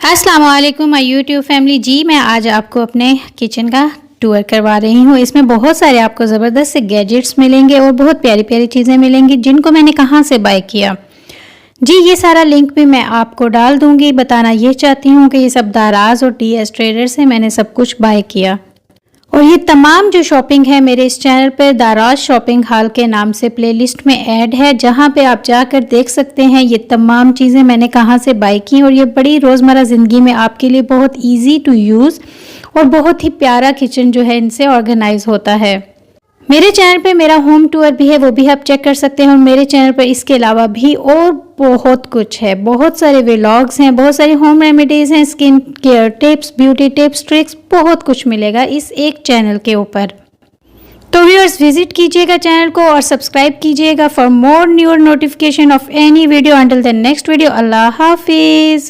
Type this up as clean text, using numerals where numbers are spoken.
अस्सलाम वालेकुम my YouTube family जी। मैं आज आपको अपने किचन का टूर करवा रही हूँ। इसमें बहुत सारे आपको ज़बरदस्त से गैजेट्स मिलेंगे और बहुत प्यारी प्यारी चीज़ें मिलेंगी जिनको मैंने कहाँ से बाय किया जी। ये सारा लिंक भी मैं आपको डाल दूँगी। बताना ये चाहती हूँ कि ये सब दाराज और DS ट्रेडर से मैंने सब कुछ बाय किया और ये तमाम जो शॉपिंग है मेरे इस चैनल पर दाराज शॉपिंग हॉल के नाम से प्लेलिस्ट में ऐड है, जहाँ पे आप जाकर देख सकते हैं ये तमाम चीज़ें मैंने कहाँ से बाय की और ये बड़ी रोज़मर्रा ज़िंदगी में आपके लिए बहुत इजी टू यूज़ और बहुत ही प्यारा किचन जो है इनसे ऑर्गेनाइज होता है। मेरे चैनल पे मेरा होम टूर भी है, वो भी आप चेक कर सकते हैं और मेरे चैनल पर इसके अलावा भी और बहुत कुछ है। बहुत सारे व्लॉग्स हैं, बहुत सारी होम रेमेडीज़ हैं, skin care tips, beauty tips, tricks, बहुत कुछ मिलेगा इस एक चैनल के ऊपर। तो व्यूअर्स विजिट कीजिएगा चैनल को और सब्सक्राइब कीजिएगा for more new notification of any video. Until the next video, अल्लाह हाफिज़।